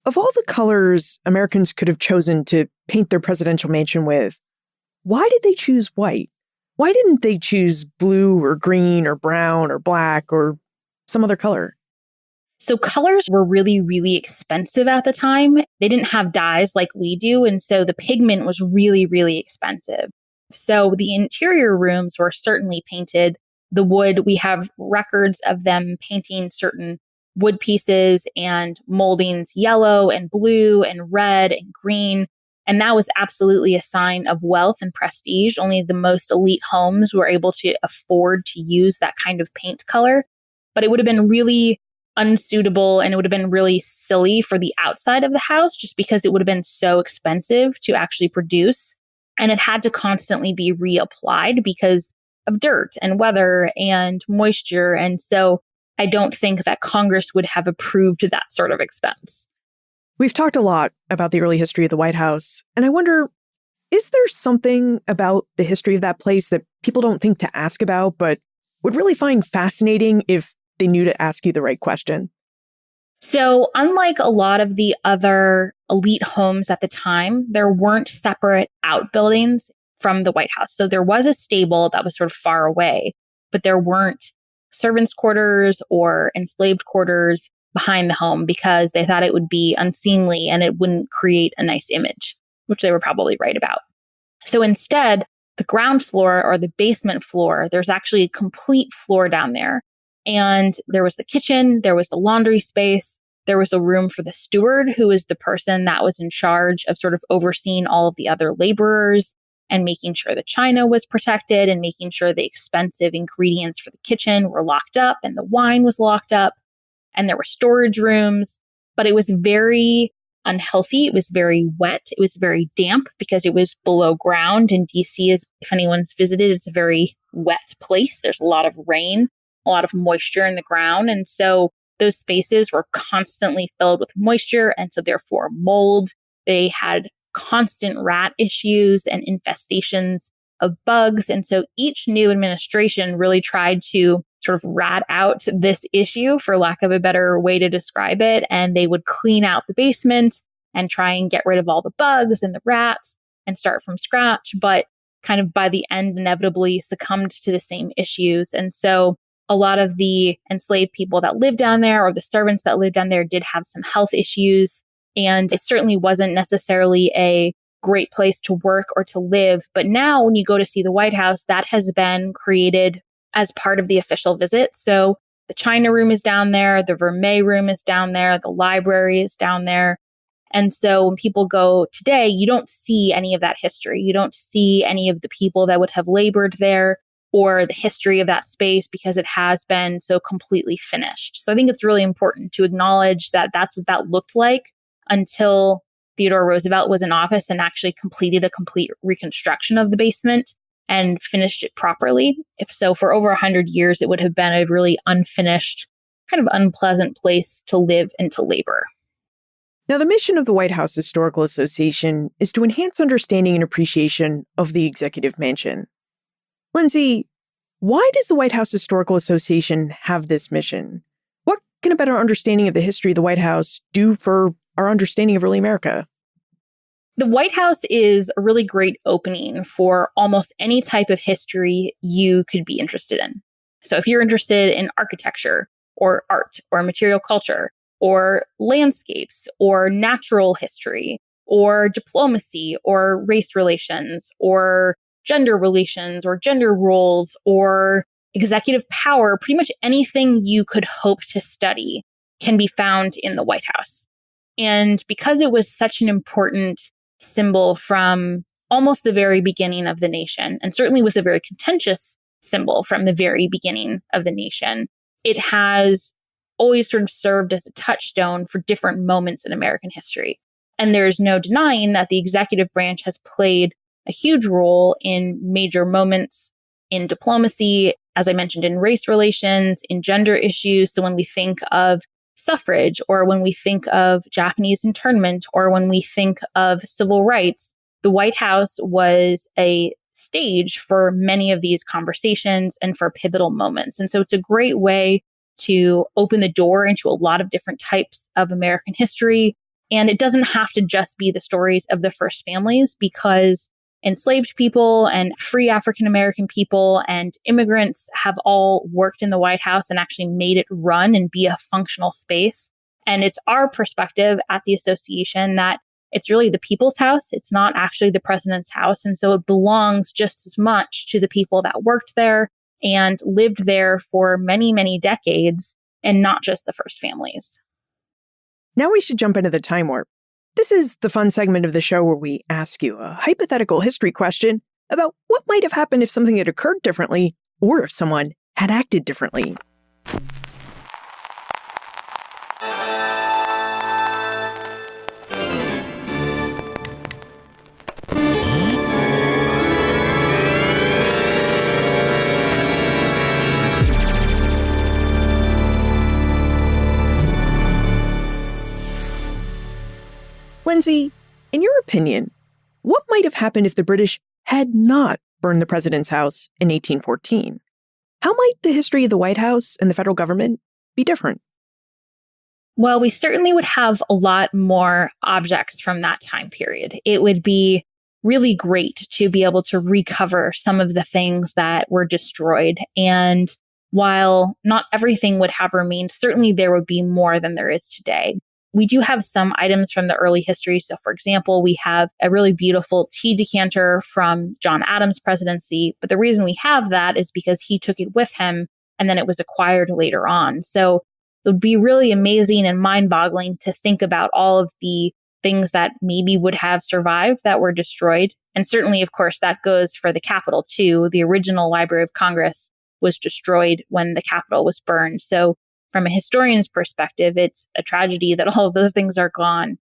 Of all the colors Americans could have chosen to paint their presidential mansion with, why did they choose white? Why didn't they choose blue or green or brown or black or some other color? So colors were really, really expensive at the time. They didn't have dyes like we do. And so the pigment was really, really expensive. So the interior rooms were certainly painted. The wood, we have records of them painting certain wood pieces and moldings yellow and blue and red and green. And that was absolutely a sign of wealth and prestige. Only the most elite homes were able to afford to use that kind of paint color. But it would have been really unsuitable and it would have been really silly for the outside of the house just because it would have been so expensive to actually produce. And it had to constantly be reapplied because of dirt and weather and moisture. And so I don't think that Congress would have approved that sort of expense. We've talked a lot about the early history of the White House, and I wonder, is there something about the history of that place that people don't think to ask about, but would really find fascinating if they knew to ask you the right question? So unlike a lot of the other elite homes at the time, there weren't separate outbuildings from the White House. So there was a stable that was sort of far away, but there weren't servants' quarters or enslaved quarters behind the home because they thought it would be unseemly and it wouldn't create a nice image, which they were probably right about. So instead, the ground floor or the basement floor, there's actually a complete floor down there. And there was the kitchen, there was the laundry space, there was a room for the steward, who was the person that was in charge of sort of overseeing all of the other laborers and making sure the china was protected and making sure the expensive ingredients for the kitchen were locked up and the wine was locked up. And there were storage rooms, but it was very unhealthy. It was very wet. It was very damp because it was below ground. And DC is, if anyone's visited, it's a very wet place. There's a lot of rain, a lot of moisture in the ground. And so those spaces were constantly filled with moisture. And so therefore mold. They had constant rat issues and infestations of bugs. And so each new administration really tried to sort of rat out this issue, for lack of a better way to describe it. And they would clean out the basement and try and get rid of all the bugs and the rats and start from scratch. But kind of by the end, inevitably succumbed to the same issues. And so a lot of the enslaved people that lived down there or the servants that lived down there did have some health issues. And it certainly wasn't necessarily a great place to work or to live. But now when you go to see the White House, that has been created as part of the official visit. So the China room is down there, the Vermeil room is down there, the library is down there. And so when people go today, you don't see any of that history. You don't see any of the people that would have labored there or the history of that space because it has been so completely finished. So I think it's really important to acknowledge that that's what that looked like until Theodore Roosevelt was in office and actually completed a complete reconstruction of the basement and finished it properly. If so, for over 100 years, it would have been a really unfinished, kind of unpleasant place to live and to labor. Now, the mission of the White House Historical Association is to enhance understanding and appreciation of the executive mansion. Lindsay, why does the White House Historical Association have this mission? What can a better understanding of the history of the White House do for our understanding of early America? The White House is a really great opening for almost any type of history you could be interested in. So if you're interested in architecture or art or material culture or landscapes or natural history or diplomacy or race relations or gender relations or gender roles or executive power, pretty much anything you could hope to study can be found in the White House. And because it was such an important symbol from almost the very beginning of the nation, and certainly was a very contentious symbol from the very beginning of the nation, it has always sort of served as a touchstone for different moments in American history. And there's no denying that the executive branch has played a huge role in major moments in diplomacy, as I mentioned, in race relations, in gender issues. So when we think of suffrage, or when we think of Japanese internment, or when we think of civil rights, the White House was a stage for many of these conversations and for pivotal moments. And so it's a great way to open the door into a lot of different types of American history. And it doesn't have to just be the stories of the first families, because enslaved people and free African American people and immigrants have all worked in the White House and actually made it run and be a functional space. And it's our perspective at the association that it's really the people's house. It's not actually the president's house. And so it belongs just as much to the people that worked there and lived there for many, many decades, and not just the first families. Now we should jump into the time warp. This is the fun segment of the show where we ask you a hypothetical history question about what might have happened if something had occurred differently or if someone had acted differently. Lindsay, in your opinion, what might have happened if the British had not burned the president's house in 1814? How might the history of the White House and the federal government be different? Well, we certainly would have a lot more objects from that time period. It would be really great to be able to recover some of the things that were destroyed. And while not everything would have remained, certainly there would be more than there is today. We do have some items from the early history. So, for example, we have a really beautiful tea decanter from John Adams' presidency. But the reason we have that is because he took it with him and then it was acquired later on. So it would be really amazing and mind-boggling to think about all of the things that maybe would have survived that were destroyed. And certainly, of course, that goes for the Capitol too. The original Library of Congress was destroyed when the Capitol was burned. So from a historian's perspective, it's a tragedy that all of those things are gone.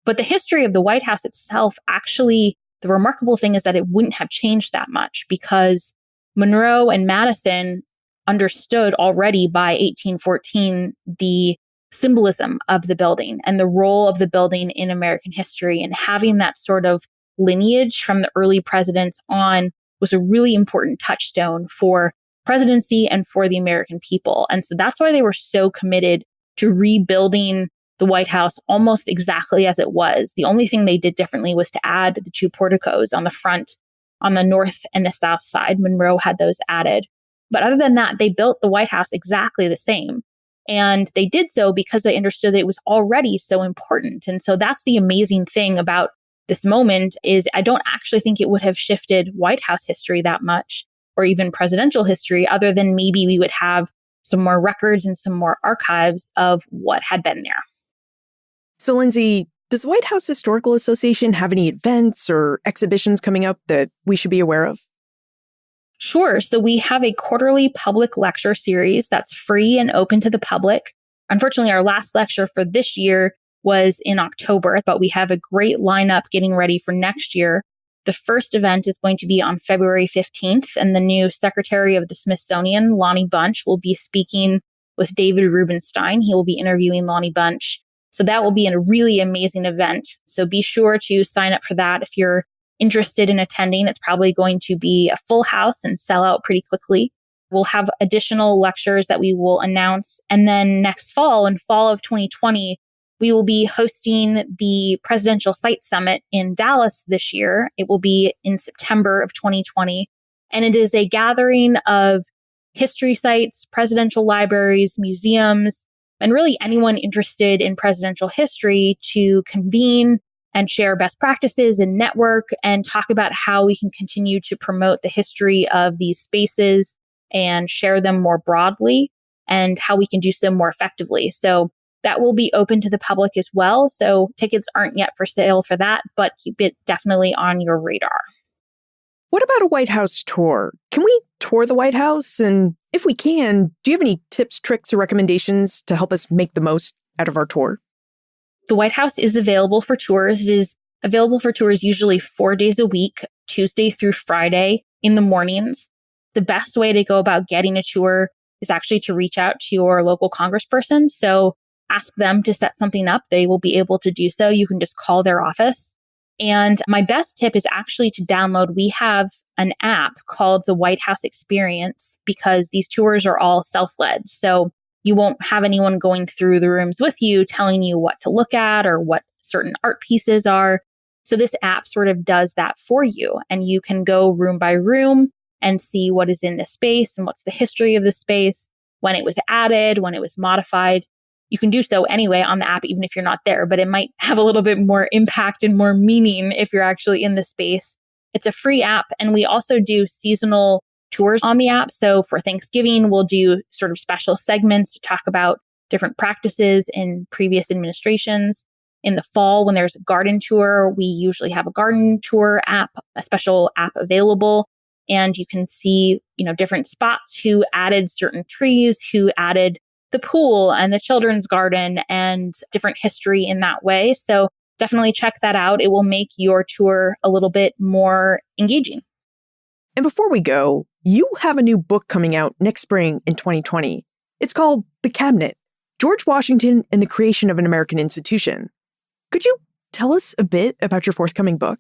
But the history of the White House itself, actually, the remarkable thing is that it wouldn't have changed that much, because Monroe and Madison understood already by 1814 the symbolism of the building and the role of the building in American history. And having that sort of lineage from the early presidents on was a really important touchstone for presidency and for the American people. And so that's why they were so committed to rebuilding the White House almost exactly as it was. The only thing they did differently was to add the two porticos on the front, on the north and the south side. Monroe had those added. But other than that, they built the White House exactly the same. And they did so because they understood that it was already so important. And so that's the amazing thing about this moment is I don't actually think it would have shifted White House history that much. or even presidential history, other than maybe we would have some more records and some more archives of what had been there. So, Lindsay, does the White House Historical Association have any events or exhibitions coming up that we should be aware of? Sure. So we have a quarterly public lecture series that's free and open to the public. Unfortunately, our last lecture for this year was in October, but we have a great lineup getting ready for next year. The first event is going to be on February 15th, and the new Secretary of the Smithsonian, Lonnie Bunch, will be speaking with David Rubenstein. He will be interviewing Lonnie Bunch. So that will be a really amazing event. So be sure to sign up for that if you're interested in attending. It's probably going to be a full house and sell out pretty quickly. We'll have additional lectures that we will announce. And then next fall, in fall of 2020, we will be hosting the Presidential Site Summit in Dallas this year. It will be in September of 2020. And it is a gathering of history sites, presidential libraries, museums, and really anyone interested in presidential history to convene and share best practices and network and talk about how we can continue to promote the history of these spaces and share them more broadly and how we can do so more effectively. So that will be open to the public as well. So tickets aren't yet for sale for that, but keep it definitely on your radar. What about a White House tour? Can we tour the White House? And if we can, do you have any tips, tricks, or recommendations to help us make the most out of our tour? The White House is available for tours. It is available for tours usually 4 days a week, Tuesday through Friday in the mornings. The best way to go about getting a tour is actually to reach out to your local congressperson. So ask them to set something up. They will be able to do so. You can just call their office. And my best tip is actually to download. We have an app called the White House Experience because these tours are all self-led. So you won't have anyone going through the rooms with you, telling you what to look at or what certain art pieces are. So this app sort of does that for you. And you can go room by room and see what is in the space and what's the history of the space, when it was added, when it was modified. You can do so anyway on the app, even if you're not there, but it might have a little bit more impact and more meaning if you're actually in the space. It's a free app. And we also do seasonal tours on the app. So for Thanksgiving, we'll do sort of special segments to talk about different practices in previous administrations. In the fall, when there's a garden tour, we usually have a garden tour app, a special app available. And you can see, different spots, who added certain trees, who added the pool and the children's garden, and different history in that way. So definitely check that out. It will make your tour a little bit more engaging. And before we go, you have a new book coming out next spring in 2020. It's called The Cabinet, George Washington and the Creation of an American Institution. Could you tell us a bit about your forthcoming book?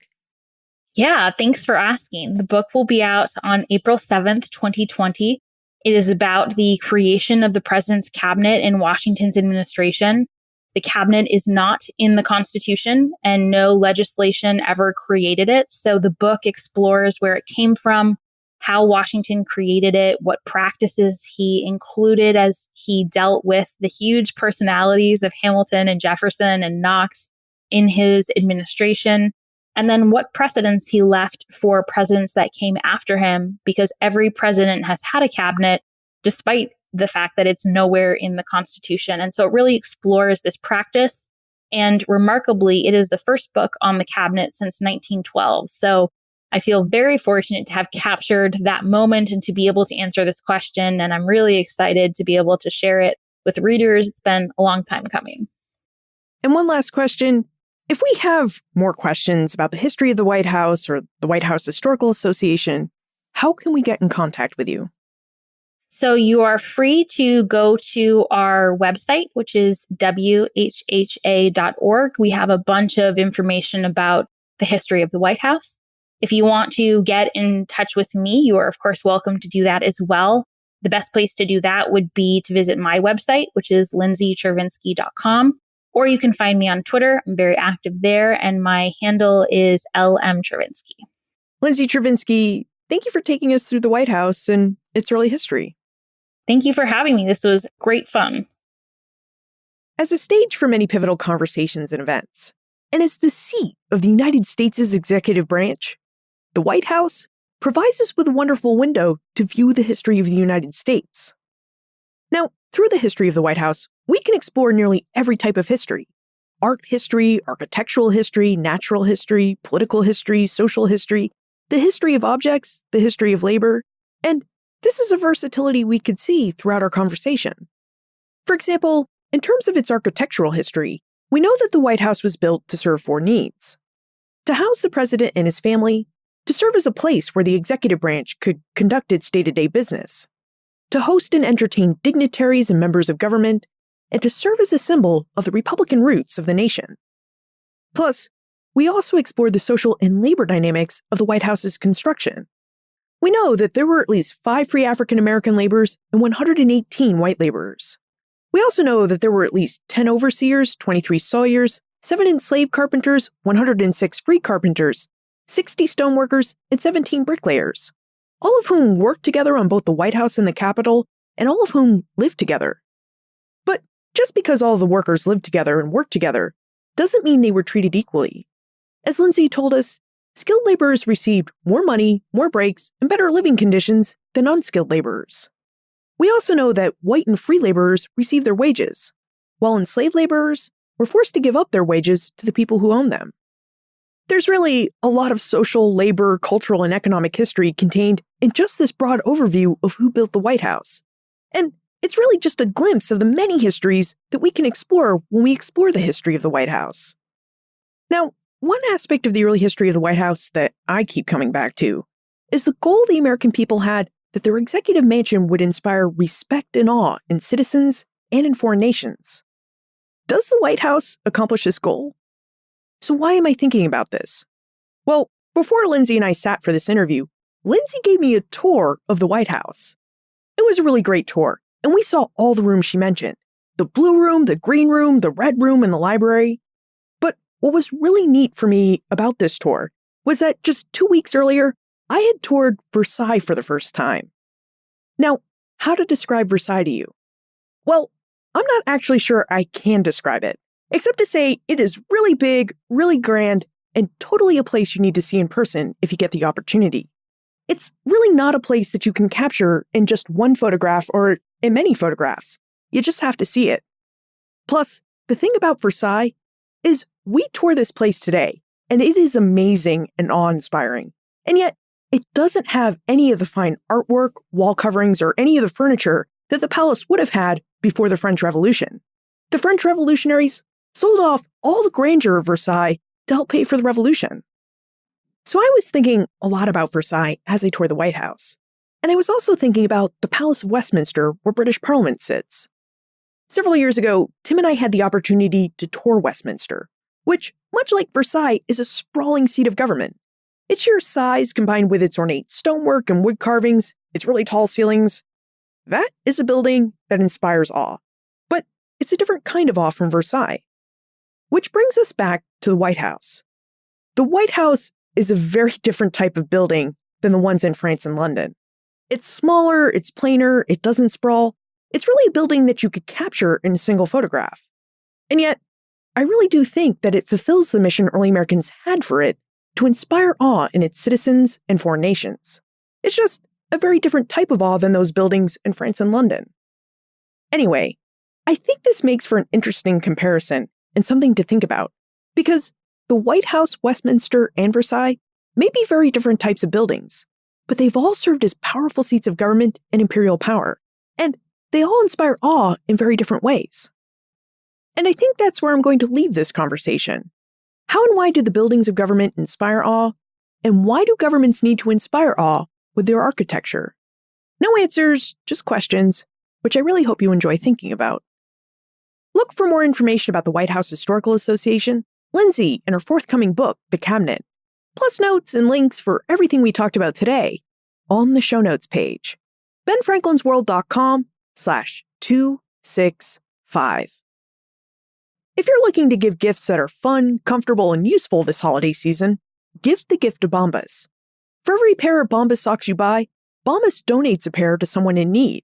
Yeah, thanks for asking. The book will be out on April 7th, 2020. It is about the creation of the president's cabinet in Washington's administration. The cabinet is not in the Constitution, and no legislation ever created it. So the book explores where it came from, how Washington created it, what practices he included as he dealt with the huge personalities of Hamilton and Jefferson and Knox in his administration, and then what precedents he left for presidents that came after him, because every president has had a cabinet, despite the fact that it's nowhere in the Constitution. And so it really explores this practice. And remarkably, it is the first book on the cabinet since 1912. So I feel very fortunate to have captured that moment and to be able to answer this question. And I'm really excited to be able to share it with readers. It's been a long time coming. And one last question. If we have more questions about the history of the White House or the White House Historical Association, how can we get in contact with you? So you are free to go to our website, which is whha.org. We have a bunch of information about the history of the White House. If you want to get in touch with me, you are, of course, welcome to do that as well. The best place to do that would be to visit my website, which is lindsaychervinsky.com. Or you can find me on Twitter. I'm very active there, and my handle is LMChervinsky. Lindsay Chervinsky, thank you for taking us through the White House and its early history. Thank you for having me. This was great fun. As a stage for many pivotal conversations and events, and as the seat of the United States' executive branch, the White House provides us with a wonderful window to view the history of the United States. Now, through the history of the White House, we can explore nearly every type of history: art history, architectural history, natural history, political history, social history, the history of objects, the history of labor, and this is a versatility we could see throughout our conversation. For example, in terms of its architectural history, we know that the White House was built to serve four needs: to house the president and his family, to serve as a place where the executive branch could conduct its day-to-day business, to host and entertain dignitaries and members of government, and to serve as a symbol of the Republican roots of the nation. Plus, we also explored the social and labor dynamics of the White House's construction. We know that there were at least 5 free African American laborers and 118 white laborers. We also know that there were at least 10 overseers, 23 sawyers, 7 enslaved carpenters, 106 free carpenters, 60 stoneworkers, and 17 bricklayers, all of whom worked together on both the White House and the Capitol, and all of whom lived together. But just because all of the workers lived together and worked together doesn't mean they were treated equally. As Lindsay told us, skilled laborers received more money, more breaks, and better living conditions than unskilled laborers. We also know that white and free laborers received their wages, while enslaved laborers were forced to give up their wages to the people who owned them. There's really a lot of social, labor, cultural, and economic history contained in just this broad overview of who built the White House. And it's really just a glimpse of the many histories that we can explore when we explore the history of the White House. Now, one aspect of the early history of the White House that I keep coming back to is the goal the American people had that their executive mansion would inspire respect and awe in citizens and in foreign nations. Does the White House accomplish this goal? So why am I thinking about this? Well, before Lindsay and I sat for this interview, Lindsay gave me a tour of the White House. It was a really great tour, and we saw all the rooms she mentioned: the blue room, the green room, the red room, and the library. But what was really neat for me about this tour was that just 2 weeks earlier, I had toured Versailles for the first time. Now, how to describe Versailles to you? Well, I'm not actually sure I can describe it, except to say it is really big, really grand, and totally a place you need to see in person if you get the opportunity. It's really not a place that you can capture in just one photograph or in many photographs. You just have to see it. Plus, the thing about Versailles is we tour this place today, and it is amazing and awe-inspiring. And yet, it doesn't have any of the fine artwork, wall coverings, or any of the furniture that the palace would have had before the French Revolution. The French revolutionaries sold off all the grandeur of Versailles to help pay for the revolution. So I was thinking a lot about Versailles as I toured the White House. And I was also thinking about the Palace of Westminster, where British Parliament sits. Several years ago, Tim and I had the opportunity to tour Westminster, which, much like Versailles, is a sprawling seat of government. Its sheer size, combined with its ornate stonework and wood carvings, its really tall ceilings, that is a building that inspires awe. But it's a different kind of awe from Versailles. Which brings us back to the White House. The White House is a very different type of building than the ones in France and London. It's smaller, it's plainer, it doesn't sprawl. It's really a building that you could capture in a single photograph. And yet, I really do think that it fulfills the mission early Americans had for it to inspire awe in its citizens and foreign nations. It's just a very different type of awe than those buildings in France and London. Anyway, I think this makes for an interesting comparison and something to think about, because the White House, Westminster, and Versailles may be very different types of buildings, but they've all served as powerful seats of government and imperial power, and they all inspire awe in very different ways. And I think that's where I'm going to leave this conversation. How and why do the buildings of government inspire awe? And why do governments need to inspire awe with their architecture? No answers, just questions, which I really hope you enjoy thinking about. Look for more information about the White House Historical Association, Lindsay, and her forthcoming book, The Cabinet, plus notes and links for everything we talked about today on the show notes page, benfranklinsworld.com/265. If you're looking to give gifts that are fun, comfortable, and useful this holiday season, give the gift of Bombas. For every pair of Bombas socks you buy, Bombas donates a pair to someone in need.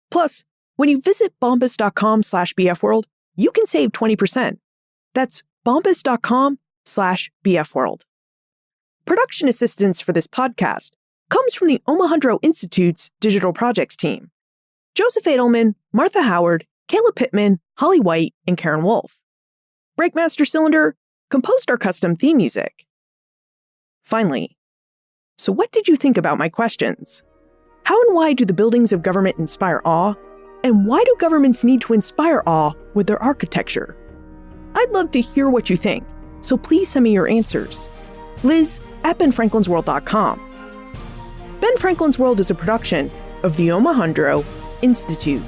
Plus, when you visit bombas.com/bfworld, you can save 20%. That's bombas.com/bfworld. Production assistance for this podcast comes from the Omohundro Institute's digital projects team. Joseph Edelman, Martha Howard, Kayla Pittman, Holly White, and Karen Wolf. Breakmaster Cylinder composed our custom theme music. Finally, so what did you think about my questions? How and why do the buildings of government inspire awe? And why do governments need to inspire awe with their architecture? I'd love to hear what you think, so please send me your answers. Liz@benfranklinsworld.com. Ben Franklin's World is a production of the Omohundro Institute